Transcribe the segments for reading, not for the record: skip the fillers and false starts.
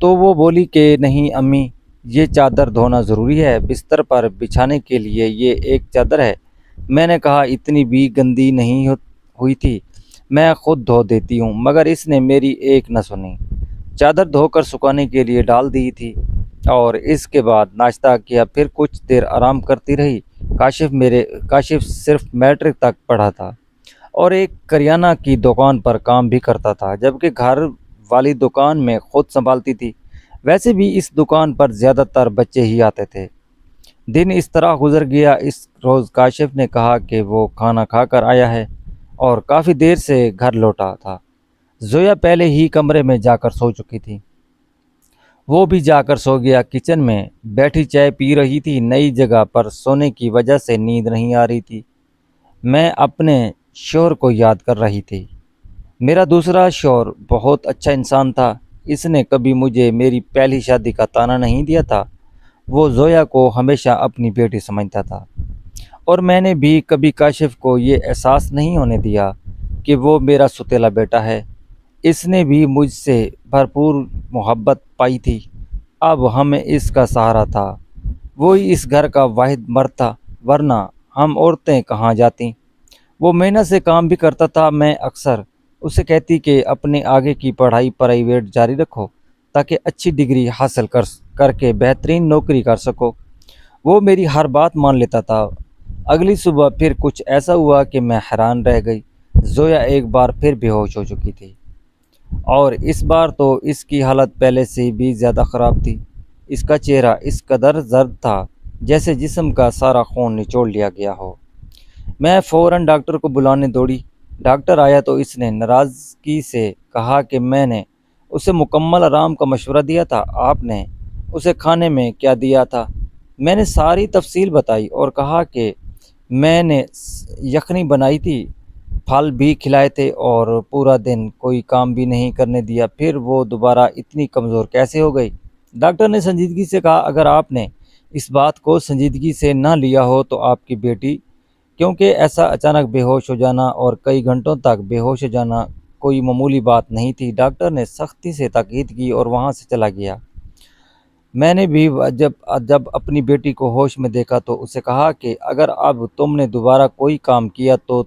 تو وہ بولی کہ نہیں امی، یہ چادر دھونا ضروری ہے، بستر پر بچھانے کے لیے یہ ایک چادر ہے۔ میں نے کہا اتنی بھی گندی نہیں ہوئی تھی، میں خود دھو دیتی ہوں، مگر اس نے میری ایک نہ سنی۔ چادر دھو کر سکھانے کے لیے ڈال دی تھی اور اس کے بعد ناشتہ کیا، پھر کچھ دیر آرام کرتی رہی۔ کاشف صرف میٹرک تک پڑھا تھا اور ایک کریانہ کی دکان پر کام بھی کرتا تھا، جبکہ گھر والی دکان میں خود سنبھالتی تھی۔ ویسے بھی اس دکان پر زیادہ تر بچے ہی آتے تھے۔ دن اس طرح گزر گیا۔ اس روز کاشف نے کہا کہ وہ کھانا کھا کر آیا ہے اور کافی دیر سے گھر لوٹا تھا۔ زویا پہلے ہی کمرے میں جا کر سو چکی تھی۔ وہ بھی جا کر سو گیا۔ کچن میں بیٹھی چائے پی رہی تھی۔ نئی جگہ پر سونے کی وجہ سے نیند نہیں آ رہی تھی۔ میں اپنے شوہر کو یاد کر رہی تھی۔ میرا دوسرا شوہر بہت اچھا انسان تھا۔ اس نے کبھی مجھے میری پہلی شادی کا طعنہ نہیں دیا تھا۔ وہ زویا کو ہمیشہ اپنی بیٹی سمجھتا تھا اور میں نے بھی کبھی کاشف کو یہ احساس نہیں ہونے دیا کہ وہ میرا ستیلا بیٹا ہے۔ اس نے بھی مجھ سے بھرپور محبت پائی تھی۔ اب ہمیں اس کا سہارا تھا۔ وہی اس گھر کا واحد مرد تھا، ورنہ ہم عورتیں کہاں جاتیں۔ وہ محنت سے کام بھی کرتا تھا۔ میں اکثر اسے کہتی کہ اپنے آگے کی پڑھائی پرائیویٹ جاری رکھو تاکہ اچھی ڈگری حاصل کر کے بہترین نوکری کر سکو۔ وہ میری ہر بات مان لیتا تھا۔ اگلی صبح پھر کچھ ایسا ہوا کہ میں حیران رہ گئی۔ زویا ایک بار پھر بے ہوش ہو چکی تھی اور اس بار تو اس کی حالت پہلے سے بھی زیادہ خراب تھی۔ اس کا چہرہ اس قدر زرد تھا جیسے جسم کا سارا خون نچوڑ لیا گیا ہو۔ میں فوراً ڈاکٹر کو بلانے دوڑی۔ ڈاکٹر آیا تو اس نے ناراضگی سے کہا کہ میں نے اسے مکمل آرام کا مشورہ دیا تھا۔ آپ نے اسے کھانے میں کیا دیا تھا؟ میں نے ساری تفصیل بتائی اور کہا کہ میں نے یخنی بنائی تھی، پھل بھی کھلائے تھے اور پورا دن کوئی کام بھی نہیں کرنے دیا۔ پھر وہ دوبارہ اتنی کمزور کیسے ہو گئی؟ ڈاکٹر نے سنجیدگی سے کہا، اگر آپ نے اس بات کو سنجیدگی سے نہ لیا ہو تو آپ کی بیٹی، کیونکہ ایسا اچانک بے ہوش ہو جانا اور کئی گھنٹوں تک بے ہوش ہو جانا کوئی معمولی بات نہیں تھی۔ ڈاکٹر نے سختی سے تاکید کی اور وہاں سے چلا گیا۔ میں نے بھی جب اپنی بیٹی کو ہوش میں دیکھا تو اسے کہا کہ اگر اب تم نے دوبارہ کوئی کام کیا تو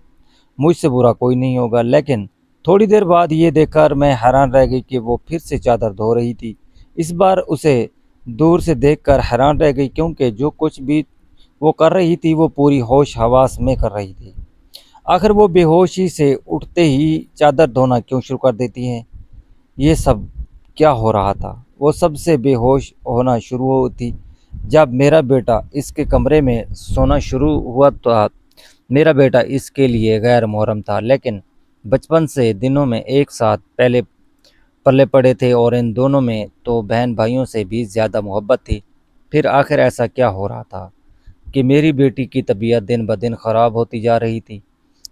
مجھ سے برا کوئی نہیں ہوگا، لیکن تھوڑی دیر بعد یہ دیکھ کر میں حیران رہ گئی کہ وہ پھر سے چادر دھو رہی تھی۔ اس بار اسے دور سے دیکھ کر حیران رہ گئی، کیونکہ جو کچھ بھی وہ کر رہی تھی وہ پوری ہوش حواس میں کر رہی تھی۔ آخر وہ بے ہوشی سے اٹھتے ہی چادر دھونا کیوں شروع کر دیتی ہے؟ یہ سب کیا ہو رہا تھا؟ وہ سب سے بے ہوش ہونا شروع ہوتی جب میرا بیٹا اس کے کمرے میں سونا شروع ہوا تھا۔ میرا بیٹا اس کے لیے غیر محرم تھا، لیکن بچپن سے دنوں میں ایک ساتھ پلے پڑے تھے اور ان دونوں میں تو بہن بھائیوں سے بھی زیادہ محبت تھی۔ پھر آخر ایسا کیا ہو رہا تھا کہ میری بیٹی کی طبیعت دن بدن خراب ہوتی جا رہی تھی؟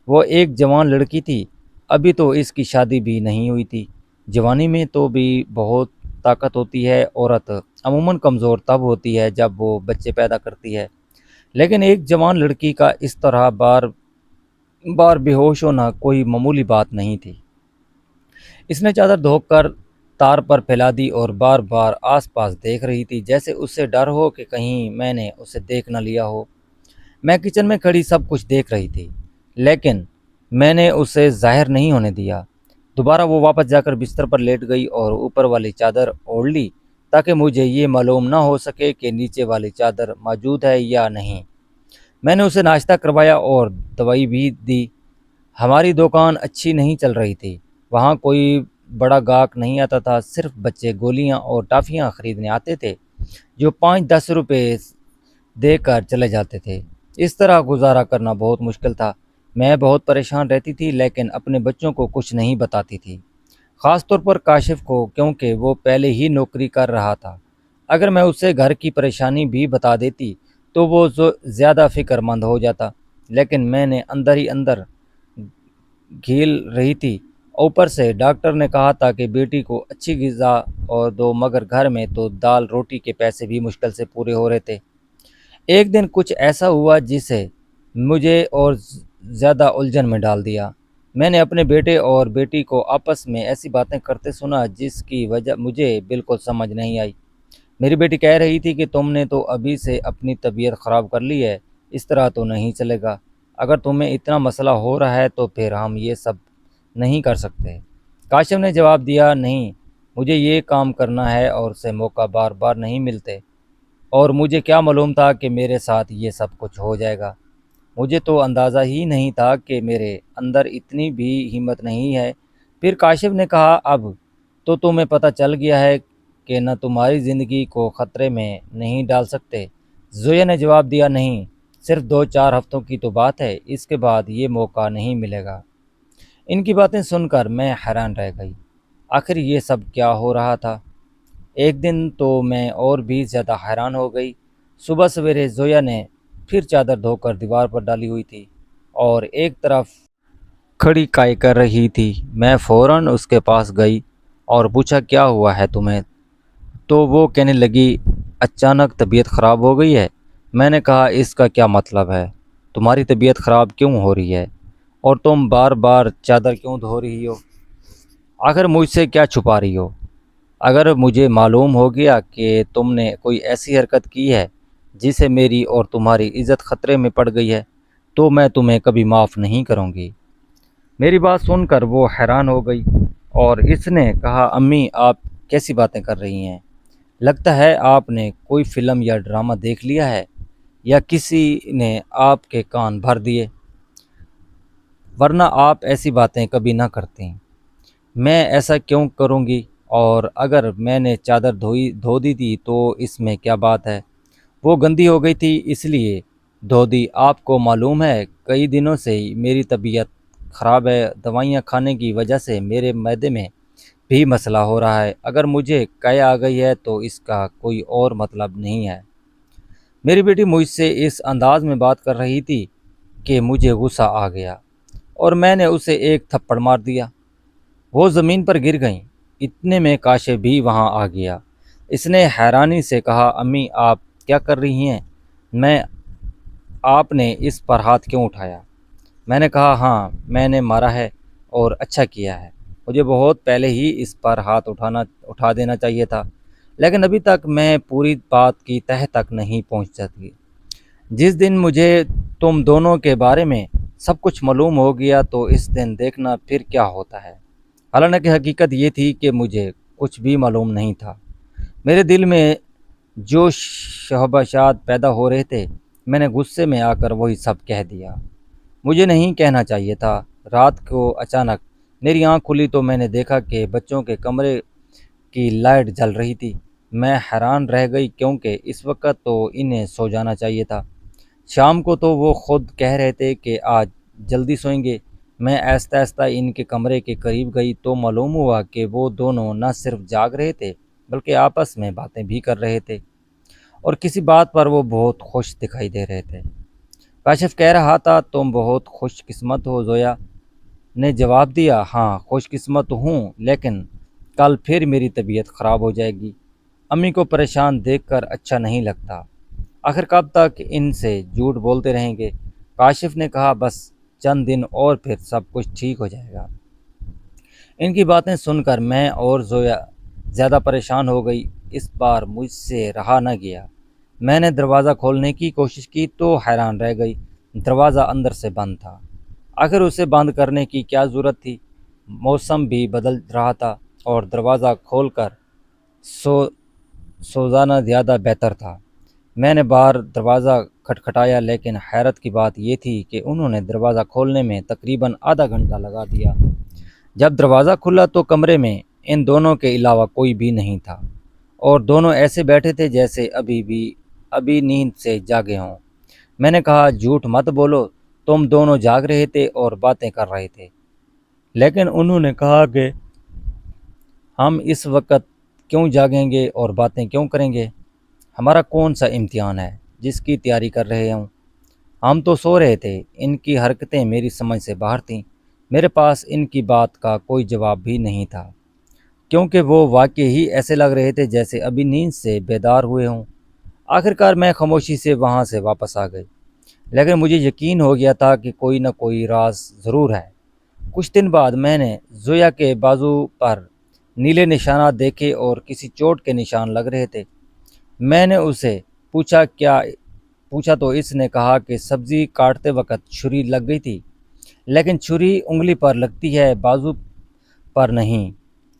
وہ ایک جوان لڑکی تھی، ابھی تو اس کی شادی بھی نہیں ہوئی تھی۔ جوانی میں تو بھی بہت طاقت ہوتی ہے۔ عورت عموماً کمزور تب ہوتی ہے جب وہ بچے پیدا کرتی ہے، لیکن ایک جوان لڑکی کا اس طرح بار بار بے ہوش ہونا کوئی معمولی بات نہیں تھی۔ اس نے چادر دھو کر تار پر پھیلا دی اور بار بار آس پاس دیکھ رہی تھی، جیسے اسے ڈر ہو کہ کہیں میں نے اسے دیکھ نہ لیا ہو۔ میں کچن میں کھڑی سب کچھ دیکھ رہی تھی، لیکن میں نے اسے ظاہر نہیں ہونے دیا۔ دوبارہ وہ واپس جا کر بستر پر لیٹ گئی اور اوپر والی چادر اوڑھ لی تاکہ مجھے یہ معلوم نہ ہو سکے کہ نیچے والی چادر موجود ہے یا نہیں۔ میں نے اسے ناشتہ کروایا اور دوائی بھی دی۔ ہماری دکان اچھی نہیں چل رہی تھی۔ وہاں کوئی بڑا گاہک نہیں آتا تھا، صرف بچے گولیاں اور ٹافیاں خریدنے آتے تھے جو 5-10 روپے دے کر چلے جاتے تھے۔ اس طرح گزارا کرنا بہت مشکل تھا۔ میں بہت پریشان رہتی تھی، لیکن اپنے بچوں کو کچھ نہیں بتاتی تھی، خاص طور پر کاشف کو، کیونکہ وہ پہلے ہی نوکری کر رہا تھا۔ اگر میں اسے گھر کی پریشانی بھی بتا دیتی تو وہ زیادہ فکر مند ہو جاتا، لیکن میں نے اندر ہی اندر گھیل رہی تھی۔ اوپر سے ڈاکٹر نے کہا تھا کہ بیٹی کو اچھی غذا اور دو، مگر گھر میں تو دال روٹی کے پیسے بھی مشکل سے پورے ہو رہے تھے۔ ایک دن کچھ ایسا ہوا جسے مجھے اور زیادہ الجھن میں ڈال دیا۔ میں نے اپنے بیٹے اور بیٹی کو آپس میں ایسی باتیں کرتے سنا جس کی وجہ مجھے بالکل سمجھ نہیں آئی۔ میری بیٹی کہہ رہی تھی کہ تم نے تو ابھی سے اپنی طبیعت خراب کر لی ہے، اس طرح تو نہیں چلے گا۔ اگر تمہیں اتنا مسئلہ ہو رہا ہے تو پھر ہم یہ سب نہیں کر سکتے۔ کاشف نے جواب دیا، نہیں، مجھے یہ کام کرنا ہے اور سے موقع بار بار نہیں ملتے، اور مجھے کیا معلوم تھا کہ میرے ساتھ یہ سب کچھ ہو جائے گا۔ مجھے تو اندازہ ہی نہیں تھا کہ میرے اندر اتنی بھی ہمت نہیں ہے۔ پھر کاشف نے کہا، اب تو تمہیں پتہ چل گیا ہے کہ نہ تمہاری زندگی کو خطرے میں نہیں ڈال سکتے۔ زویا نے جواب دیا، نہیں، صرف 2-4 ہفتوں کی تو بات ہے، اس کے بعد یہ موقع نہیں ملے گا۔ ان کی باتیں سن کر میں حیران رہ گئی۔ آخر یہ سب کیا ہو رہا تھا؟ ایک دن تو میں اور بھی زیادہ حیران ہو گئی۔ صبح سویرے زویا نے پھر چادر دھو کر دیوار پر ڈالی ہوئی تھی اور ایک طرف کھڑی کائی کر رہی تھی۔ میں فوراً اس کے پاس گئی اور پوچھا، کیا ہوا ہے تمہیں؟ تو وہ کہنے لگی، اچانک طبیعت خراب ہو گئی ہے۔ میں نے کہا، اس کا کیا مطلب ہے؟ تمہاری طبیعت خراب کیوں ہو رہی ہے؟ اور تم بار بار چادر کیوں دھو رہی ہو؟ آخر مجھ سے کیا چھپا رہی ہو؟ اگر مجھے معلوم ہو گیا کہ تم نے کوئی ایسی حرکت کی ہے جس سے میری اور تمہاری عزت خطرے میں پڑ گئی ہے تو میں تمہیں کبھی معاف نہیں کروں گی۔ میری بات سن کر وہ حیران ہو گئی اور اس نے کہا، امی، آپ کیسی باتیں کر رہی ہیں؟ لگتا ہے آپ نے کوئی فلم یا ڈرامہ دیکھ لیا ہے، یا کسی نے آپ کے کان بھر دیے، ورنہ آپ ایسی باتیں کبھی نہ کرتی۔ میں ایسا کیوں کروں گی؟ اور اگر میں نے چادر دھو دی تھی تو اس میں کیا بات ہے؟ وہ گندی ہو گئی تھی اس لیے دھو دی۔ آپ کو معلوم ہے کئی دنوں سے میری طبیعت خراب ہے، دوائیاں کھانے کی وجہ سے میرے معدے میں بھی مسئلہ ہو رہا ہے۔ اگر مجھے قے آ گئی ہے تو اس کا کوئی اور مطلب نہیں ہے۔ میری بیٹی مجھ سے اس انداز میں بات کر رہی تھی کہ مجھے غصہ آ گیا اور میں نے اسے ایک تھپڑ مار دیا۔ وہ زمین پر گر گئیں۔ اتنے میں کاشف بھی وہاں آ گیا۔ اس نے حیرانی سے کہا، امی، آپ کیا کر رہی ہیں؟ آپ نے اس پر ہاتھ کیوں اٹھایا؟ میں نے کہا، ہاں، میں نے مارا ہے اور اچھا کیا ہے۔ مجھے بہت پہلے ہی اس پر ہاتھ اٹھا دینا چاہیے تھا، لیکن ابھی تک میں پوری بات کی تہہ تک نہیں پہنچ سکی۔ جس دن مجھے تم دونوں کے بارے میں سب کچھ معلوم ہو گیا تو اس دن دیکھنا پھر کیا ہوتا ہے۔ حالانکہ حقیقت یہ تھی کہ مجھے کچھ بھی معلوم نہیں تھا۔ میرے دل میں جو شبہات پیدا ہو رہے تھے، میں نے غصے میں آ کر وہی سب کہہ دیا۔ مجھے نہیں کہنا چاہیے تھا۔ رات کو اچانک میری آنکھ کھلی تو میں نے دیکھا کہ بچوں کے کمرے کی لائٹ جل رہی تھی۔ میں حیران رہ گئی کیونکہ اس وقت تو انہیں سو جانا چاہیے تھا۔ شام کو تو وہ خود کہہ رہے تھے کہ آج جلدی سوئیں گے۔ میں آہستہ آہستہ ان کے کمرے کے قریب گئی تو معلوم ہوا کہ وہ دونوں نہ صرف جاگ رہے تھے بلکہ آپس میں باتیں بھی کر رہے تھے، اور کسی بات پر وہ بہت خوش دکھائی دے رہے تھے۔ کاشف کہہ رہا تھا، تم بہت خوش قسمت ہو۔ زویا نے جواب دیا، ہاں، خوش قسمت ہوں، لیکن کل پھر میری طبیعت خراب ہو جائے گی۔ امی کو پریشان دیکھ کر اچھا نہیں لگتا۔ آخر کب تک ان سے جھوٹ بولتے رہیں گے؟ کاشف نے کہا، بس چند دن اور پھر سب کچھ ٹھیک ہو جائے گا۔ ان کی باتیں سن کر میں اور زویا زیادہ پریشان ہو گئی۔ اس بار مجھ سے رہا نہ گیا۔ میں نے دروازہ کھولنے کی کوشش کی تو حیران رہ گئی۔ دروازہ اندر سے بند تھا۔ آخر اسے بند کرنے کی کیا ضرورت تھی؟ موسم بھی بدل رہا تھا اور دروازہ کھول کر سو جانا زیادہ بہتر تھا۔ میں نے بار دروازہ کھٹکھٹایا، لیکن حیرت کی بات یہ تھی کہ انہوں نے دروازہ کھولنے میں تقریباً آدھا گھنٹہ لگا دیا۔ جب دروازہ کھلا تو کمرے میں ان دونوں کے علاوہ کوئی بھی نہیں تھا، اور دونوں ایسے بیٹھے تھے جیسے ابھی نیند سے جاگے ہوں۔ میں نے کہا، جھوٹ مت بولو، تم دونوں جاگ رہے تھے اور باتیں کر رہے تھے۔ لیکن انہوں نے کہا کہ ہم اس وقت کیوں جاگیں گے اور باتیں کیوں کریں گے؟ ہمارا کون سا امتحان ہے جس کی تیاری کر رہے ہوں؟ ہم تو سو رہے تھے۔ ان کی حرکتیں میری سمجھ سے باہر تھیں۔ میرے پاس ان کی بات کا کوئی جواب بھی نہیں تھا، کیونکہ وہ واقعی ہی ایسے لگ رہے تھے جیسے ابھی نیند سے بیدار ہوئے ہوں۔ آخرکار میں خاموشی سے وہاں سے واپس آ گئی، لیکن مجھے یقین ہو گیا تھا کہ کوئی نہ کوئی راز ضرور ہے۔ کچھ دن بعد میں نے زویا کے بازو پر نیلے نشانات دیکھے اور کسی چوٹ کے نشان لگ رہے تھے۔ میں نے اسے پوچھا تو اس نے کہا کہ سبزی کاٹتے وقت چھری لگ گئی تھی، لیکن چھری انگلی پر لگتی ہے، بازو پر نہیں،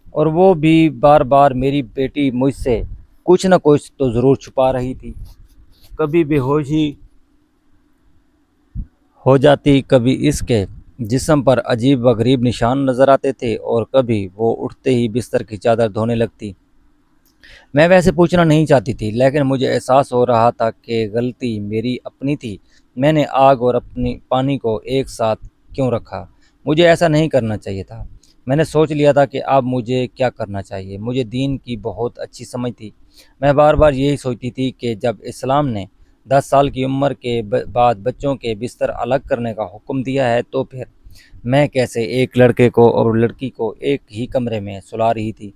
اور وہ بھی بار بار میری بیٹی مجھ سے کچھ نہ کچھ تو ضرور چھپا رہی تھی۔ کبھی بے ہوشی ہو جاتی، کبھی اس کے جسم پر عجیب و غریب نشان نظر آتے تھے، اور کبھی وہ اٹھتے ہی بستر کی چادر دھونے لگتی۔ میں ویسے پوچھنا نہیں چاہتی تھی، لیکن مجھے احساس ہو رہا تھا کہ غلطی میری اپنی تھی۔ میں نے آگ اور اپنی پانی کو ایک ساتھ کیوں رکھا؟ مجھے ایسا نہیں کرنا چاہیے تھا۔ میں نے سوچ لیا تھا کہ اب مجھے کیا کرنا چاہیے۔ مجھے دین کی بہت اچھی سمجھ تھی۔ میں بار بار یہی سوچتی تھی کہ جب اسلام نے 10 سال کی عمر کے بعد بچوں کے بستر الگ کرنے کا حکم دیا ہے تو پھر میں کیسے ایک لڑکے کو اور لڑکی کو ایک ہی کمرے میں سلا رہی تھی،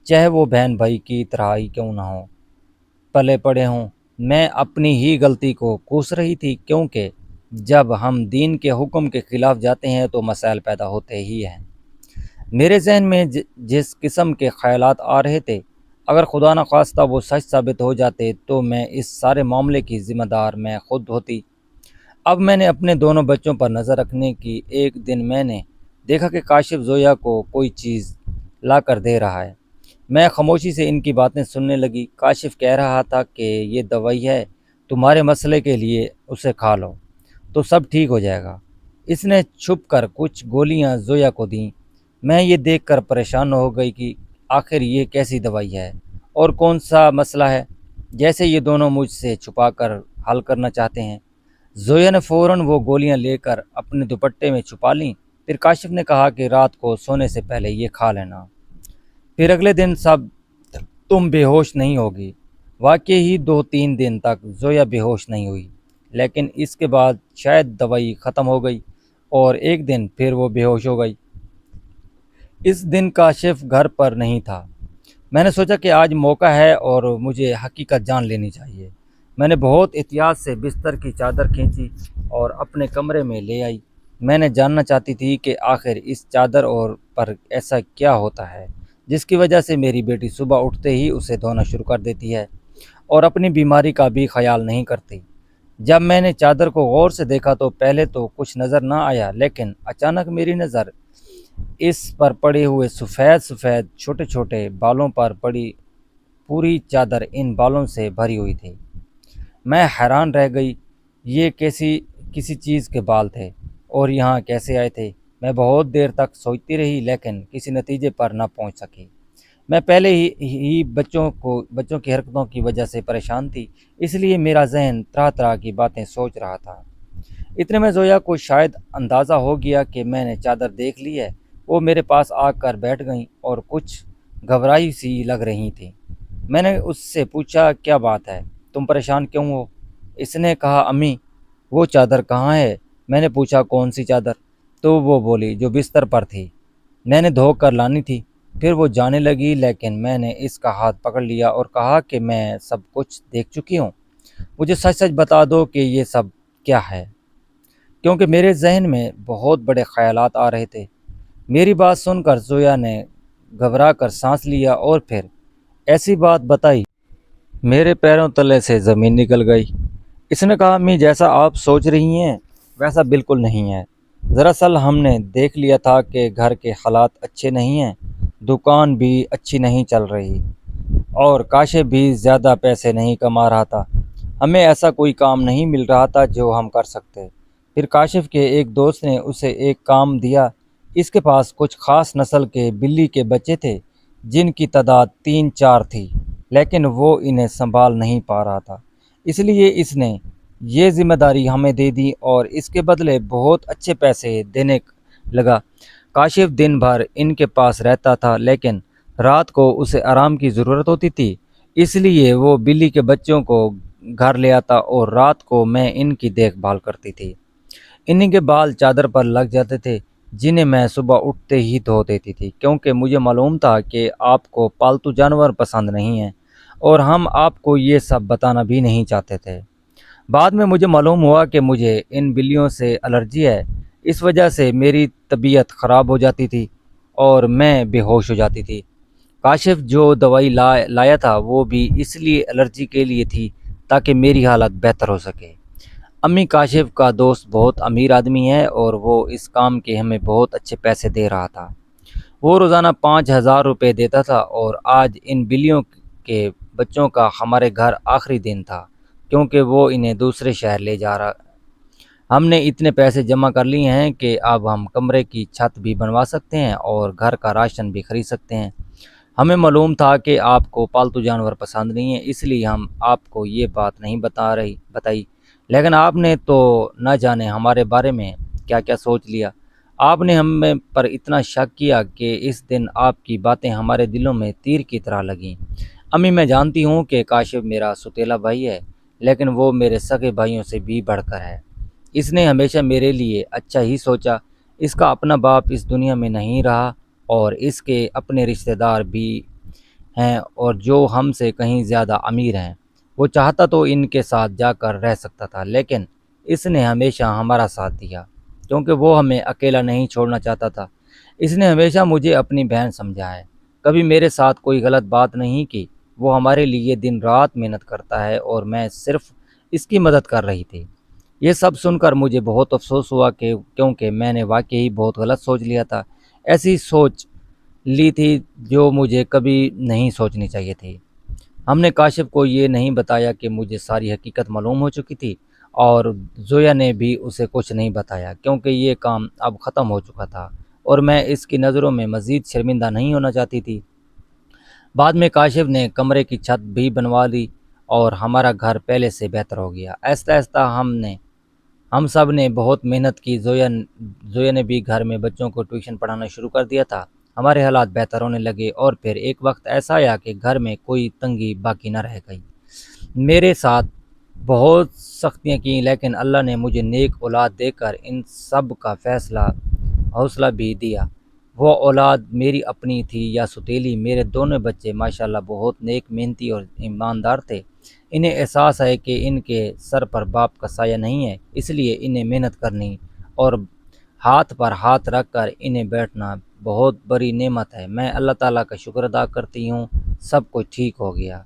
چاہے وہ بہن بھائی کی طرح ہی کیوں نہ ہوں، پلے پڑے ہوں۔ میں اپنی ہی غلطی کو کوس رہی تھی، کیونکہ جب ہم دین کے حکم کے خلاف جاتے ہیں تو مسائل پیدا ہوتے ہی ہیں۔ میرے ذہن میں جس قسم کے خیالات آ رہے تھے، اگر خدا نخواستہ وہ سچ ثابت ہو جاتے تو میں اس سارے معاملے کی ذمہ دار میں خود ہوتی۔ اب میں نے اپنے دونوں بچوں پر نظر رکھنے کی ایک دن میں نے دیکھا کہ کاشف زویا کو کوئی چیز لا کر دے رہا ہے۔ میں خاموشی سے ان کی باتیں سننے لگی۔ کاشف کہہ رہا تھا کہ یہ دوائی ہے، تمہارے مسئلے کے لیے، اسے کھا لو تو سب ٹھیک ہو جائے گا۔ اس نے چھپ کر کچھ گولیاں زویا کو دیں۔ میں یہ دیکھ کر پریشان ہو گئی کہ آخر یہ کیسی دوائی ہے اور کون سا مسئلہ ہے، جیسے یہ دونوں مجھ سے چھپا کر حل کرنا چاہتے ہیں۔ زویا نے فوراً وہ گولیاں لے کر اپنے دوپٹے میں چھپا لیں۔ پھر کاشف نے کہا کہ رات کو سونے سے پہلے یہ کھا لینا، پھر اگلے دن تم بے ہوش نہیں ہوگی۔ واقعی ہی 2-3 دن تک زویا بے ہوش نہیں ہوئی، لیکن اس کے بعد شاید دوائی ختم ہو گئی اور ایک دن پھر وہ بے ہوش ہو گئی۔ اس دن کاشف گھر پر نہیں تھا۔ میں نے سوچا کہ آج موقع ہے اور مجھے حقیقت جان لینی چاہیے۔ میں نے بہت احتیاط سے بستر کی چادر کھینچی اور اپنے کمرے میں لے آئی۔ میں نے جاننا چاہتی تھی کہ آخر اس چادر پر ایسا کیا ہوتا ہے جس کی وجہ سے میری بیٹی صبح اٹھتے ہی اسے دھونا شروع کر دیتی ہے اور اپنی بیماری کا بھی خیال نہیں کرتی۔ جب میں نے چادر کو غور سے دیکھا تو پہلے تو کچھ نظر نہ آیا، لیکن اچانک میری نظر اس پر پڑے ہوئے سفید چھوٹے چھوٹے بالوں پر پڑی۔ پوری چادر ان بالوں سے بھری ہوئی تھی۔ میں حیران رہ گئی، یہ کسی چیز کے بال تھے اور یہاں کیسے آئے تھے؟ میں بہت دیر تک سوچتی رہی، لیکن کسی نتیجے پر نہ پہنچ سکی۔ میں پہلے ہی بچوں کی حرکتوں کی وجہ سے پریشان تھی، اس لیے میرا ذہن طرح طرح کی باتیں سوچ رہا تھا۔ اتنے میں زویا کو شاید اندازہ ہو گیا کہ میں نے چادر دیکھ لی ہے۔ وہ میرے پاس آ کر بیٹھ گئیں اور کچھ گھبرائی سی لگ رہی تھیں۔ میں نے اس سے پوچھا، کیا بات ہے؟ تم پریشان کیوں ہو؟ اس نے کہا، امی وہ چادر کہاں ہے؟ میں نے پوچھا، کون سی چادر؟ تو وہ بولی، جو بستر پر تھی، میں نے دھو کر لانی تھی۔ پھر وہ جانے لگی، لیکن میں نے اس کا ہاتھ پکڑ لیا اور کہا کہ میں سب کچھ دیکھ چکی ہوں، مجھے سچ سچ بتا دو کہ یہ سب کیا ہے، کیونکہ میرے ذہن میں بہت بڑے خیالات آ رہے تھے۔ میری بات سن کر زویا نے گھبرا کر سانس لیا اور پھر ایسی بات بتائی، میرے پیروں تلے سے زمین نکل گئی۔ اس نے کہا، امی جیسا آپ سوچ رہی ہیں ویسا بالکل نہیں ہے۔ دراصل ہم نے دیکھ لیا تھا کہ گھر کے حالات اچھے نہیں ہیں، دکان بھی اچھی نہیں چل رہی اور کاشف بھی زیادہ پیسے نہیں کما رہا تھا۔ ہمیں ایسا کوئی کام نہیں مل رہا تھا جو ہم کر سکتے۔ پھر کاشف کے ایک دوست نے اسے ایک کام دیا۔ اس کے پاس کچھ خاص نسل کے بلی کے بچے تھے جن کی تعداد 3-4 تھی، لیکن وہ انہیں سنبھال نہیں پا رہا تھا، اس لیے اس نے یہ ذمہ داری ہمیں دے دی اور اس کے بدلے بہت اچھے پیسے دینے لگا۔ کاشف دن بھر ان کے پاس رہتا تھا، لیکن رات کو اسے آرام کی ضرورت ہوتی تھی، اس لیے وہ بلی کے بچوں کو گھر لے آتا اور رات کو میں ان کی دیکھ بھال کرتی تھی۔ انہی کے بال چادر پر لگ جاتے تھے، جنہیں میں صبح اٹھتے ہی دھو دیتی تھی، کیونکہ مجھے معلوم تھا کہ آپ کو پالتو جانور پسند نہیں ہیں اور ہم آپ کو یہ سب بتانا بھی نہیں چاہتے تھے۔ بعد میں مجھے معلوم ہوا کہ مجھے ان بلیوں سے الرجی ہے، اس وجہ سے میری طبیعت خراب ہو جاتی تھی اور میں بے ہوش ہو جاتی تھی۔ کاشف جو دوائی لایا تھا وہ بھی اس لیے الرجی کے لیے تھی تاکہ میری حالت بہتر ہو سکے۔ امی کاشف کا دوست بہت امیر آدمی ہے اور وہ اس کام کے ہمیں بہت اچھے پیسے دے رہا تھا۔ وہ روزانہ 5,000 روپے دیتا تھا اور آج ان بلیوں کے بچوں کا ہمارے گھر آخری دن تھا کیونکہ وہ انہیں دوسرے شہر لے جا رہا۔ ہم نے اتنے پیسے جمع کر لیے ہیں کہ اب ہم کمرے کی چھت بھی بنوا سکتے ہیں اور گھر کا راشن بھی خرید سکتے ہیں۔ ہمیں معلوم تھا کہ آپ کو پالتو جانور پسند نہیں ہیں، اس لیے ہم آپ کو یہ بات نہیں بتائی، لیکن آپ نے تو نہ جانے ہمارے بارے میں کیا کیا سوچ لیا۔ آپ نے ہم پر اتنا شک کیا کہ اس دن آپ کی باتیں ہمارے دلوں میں تیر کی طرح لگیں۔ امی، میں جانتی ہوں کہ کاشف میرا سوتیلا بھائی ہے، لیکن وہ میرے سگے بھائیوں سے بھی بڑھ کر ہے۔ اس نے ہمیشہ میرے لیے اچھا ہی سوچا۔ اس کا اپنا باپ اس دنیا میں نہیں رہا اور اس کے اپنے رشتہ دار بھی ہیں اور جو ہم سے کہیں زیادہ امیر ہیں۔ وہ چاہتا تو ان کے ساتھ جا کر رہ سکتا تھا، لیکن اس نے ہمیشہ ہمارا ساتھ دیا کیونکہ وہ ہمیں اکیلا نہیں چھوڑنا چاہتا تھا۔ اس نے ہمیشہ مجھے اپنی بہن سمجھا ہے، کبھی میرے ساتھ کوئی غلط بات نہیں کی۔ وہ ہمارے لیے دن رات محنت کرتا ہے اور میں صرف اس کی مدد کر رہی تھی۔ یہ سب سن کر مجھے بہت افسوس ہوا کیونکہ میں نے واقعی بہت غلط سوچ لیا تھا، ایسی سوچ لی تھی جو مجھے کبھی نہیں سوچنی چاہیے تھی۔ ہم نے کاشف کو یہ نہیں بتایا کہ مجھے ساری حقیقت معلوم ہو چکی تھی اور زویا نے بھی اسے کچھ نہیں بتایا کیونکہ یہ کام اب ختم ہو چکا تھا اور میں اس کی نظروں میں مزید شرمندہ نہیں ہونا چاہتی تھی۔ بعد میں کاشف نے کمرے کی چھت بھی بنوا لی اور ہمارا گھر پہلے سے بہتر ہو گیا۔ آہستہ آہستہ ہم سب نے بہت محنت کی۔ زویا نے بھی گھر میں بچوں کو ٹیوشن پڑھانا شروع کر دیا تھا۔ ہمارے حالات بہتر ہونے لگے اور پھر ایک وقت ایسا آیا کہ گھر میں کوئی تنگی باقی نہ رہ گئی۔ میرے ساتھ بہت سختیاں کیں، لیکن اللہ نے مجھے نیک اولاد دے کر ان سب کا حوصلہ بھی دیا۔ وہ اولاد میری اپنی تھی یا سوتیلی، میرے دونوں بچے ماشاءاللہ بہت نیک، محنتی اور ایماندار تھے۔ انہیں احساس ہے کہ ان کے سر پر باپ کا سایہ نہیں ہے، اس لیے انہیں محنت کرنی اور ہاتھ پر ہاتھ رکھ کر انہیں بیٹھنا بہت بڑی نعمت ہے۔ میں اللہ تعالیٰ کا شکر ادا کرتی ہوں، سب کچھ ٹھیک ہو گیا۔